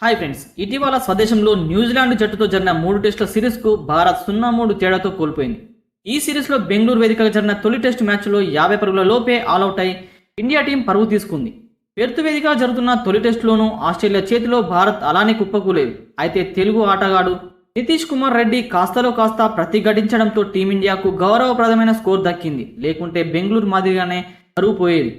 Hi friends, ఇటీవల స్వదేశంలో New Zealand జట్టుతో జరిగిన 3 టెస్టుల సిరీస్కు భారత్ 0-3 తేడాతో కోల్పోయింది. ఈ సిరీస్లో బెంగళూరు వేదికగా జరిగిన తొలి టెస్టు మ్యాచ్లో 50 పరుగుల లోపే ఆలౌట్ అయి ఇండియా టీం పరుగు తీసుకుంది. పెర్త్ వేదికగా జరుగుతున్న తొలి టెస్టులోనూ ఆస్ట్రేలియా చేతిలో భారత్ అలానే కుప్పకూలేదు. అయితే తెలుగు ఆటగాడు నితీష్ కుమార్ రెడ్డి కాస్తలో కాస్త ప్రతిఘటించడంతో టీమిండియాకు గౌరవప్రదమైన స్కోర్ దక్కింది. లేకుంటే బెంగళూరు మాదిరిగానే పరుగు పోయేది.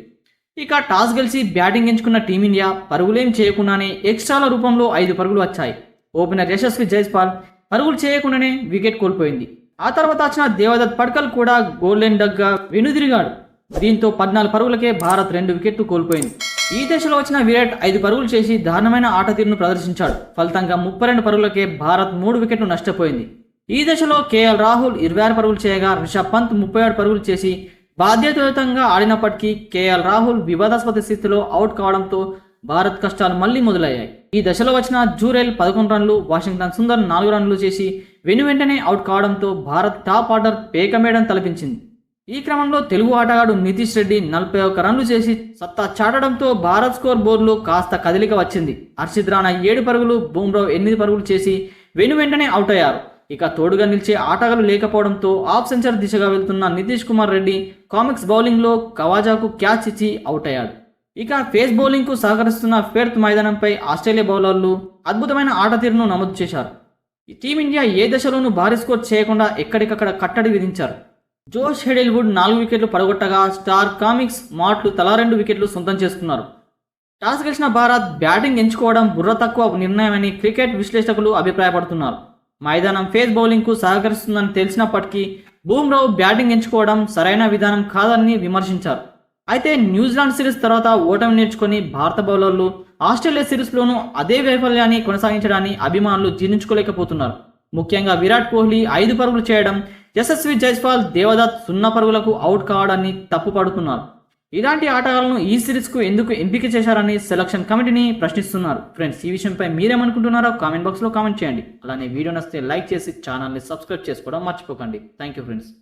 ఇక టాస్ గెలిచి బ్యాటింగ్ ఎంచుకున్న టీమిండియా పరుగులేం చేయకుండానే ఎక్స్ట్రాల రూపంలో 5 పరుగులు వచ్చాయి. ఓపెనర్ యశస్వి జైస్వాల్ పరుగులు చేయకుండానే వికెట్ కోల్పోయింది. ఆ తర్వాత వచ్చిన దేవదత్ పడ్కల్ కూడా గోల్డెన్ డగ్గా వెనుదిరిగాడు. దీంతో 14 పరుగులకే భారత్ 2 వికెట్లు కోల్పోయింది. ఈ దశలో వచ్చిన విరాట్ 5 పరుగులు చేసి దారుణమైన ఆట తీరును ప్రదర్శించాడు. ఫలితంగా 32 పరుగులకే భారత్ 3 వికెట్లు నష్టపోయింది. ఈ దశలో కేఎల్ రాహుల్ 26 పరుగులు చేయగా రిషబ్ పంత్ 37 పరుగులు చేసి బాధ్యతాయుతంగా ఆడినప్పటికీ కేఎల్ రాహుల్ వివాదాస్పద స్థితిలో అవుట్ కావడంతో భారత్ కష్టాలు మళ్లీ మొదలయ్యాయి. ఈ దశలో వచ్చిన జూరెల్ 11 రన్లు, వాషింగ్టన్ సుందర్ 4 రన్లు చేసి వెంటనే అవుట్ కావడంతో భారత్ టాప్ ఆర్డర్ పేకమేయడం తలపించింది. ఈ క్రమంలో తెలుగు ఆటగాడు నితీష్ రెడ్డి 41 రన్లు చేసి సత్తా చాటడంతో భారత్ స్కోర్ బోర్డులో కాస్త కదలిక వచ్చింది. హర్షిత్ రాణా 7 పరుగులు, బూమ్రావ్ 8 పరుగులు చేసి వెంటనే అవుట్ అయ్యారు. ఇక తోడుగా నిలిచే ఆటగాళ్లు లేకపోవడంతో ఆఫ్ సెంచర్ దిశగా వెళ్తున్న నితీష్ కుమార్ రెడ్డి కామిక్స్ బౌలింగ్లో కవాజాకు క్యాచ్ ఇచ్చి అవుట్ అయ్యాడు. ఇక ఫేస్ బౌలింగ్కు సహకరిస్తున్న పెర్త్ మైదానంపై ఆస్ట్రేలియా బౌలర్లు అద్భుతమైన ఆట తీరును నమోదు చేశారు. టీమిండియా ఏ దశలోనూ భారీ స్కోర్ చేయకుండా ఎక్కడికక్కడ కట్టడి విధించారు. జోష్ హెడెల్వుడ్ 4 వికెట్లు పడగొట్టగా స్టార్ కామిక్స్ మాట్లు తలా 2 వికెట్లు సొంతం చేసుకున్నారు. టాస్ గెలిచిన భారత్ బ్యాటింగ్ ఎంచుకోవడం బుర్ర తక్కువ నిర్ణయమని క్రికెట్ విశ్లేషకులు అభిప్రాయపడుతున్నారు. మైదానం ఫేస్ బౌలింగ్కు సహకరిస్తుందని తెలిసినప్పటికీ బూమ్రావ్ బ్యాటింగ్ ఎంచుకోవడం సరైన విధానం కాదని విమర్శించారు. అయితే న్యూజిలాండ్ సిరీస్ తర్వాత ఓటమి నేర్చుకుని భారత బౌలర్లు ఆస్ట్రేలియా సిరీస్లోనూ అదే వైఫల్యాన్ని కొనసాగించడాన్ని అభిమానులు జీర్ణించుకోలేకపోతున్నారు. ముఖ్యంగా విరాట్ కోహ్లీ 5 పరుగులు చేయడం, యశస్వి జైస్వాల్, దేవదత్ 0 పరుగులకు అవుట్ కావడాన్ని తప్పుపడుతున్నారు. ఇలాంటి ఆటగాళ్లను ఈ సిరీస్కు ఎందుకు ఎంపిక చేశారని సెలక్షన్ కమిటీని ప్రశ్నిస్తున్నారు. ఫ్రెండ్స్, ఈ విషయంపై మీరేమనుకుంటున్నారో కామెంట్ బాక్స్లో కామెంట్ చేయండి. అలానే వీడియో నచ్చితే లైక్ చేసి ఛానల్ని సబ్స్క్రైబ్ చేసుకోవడం మర్చిపోకండి. Thank you friends.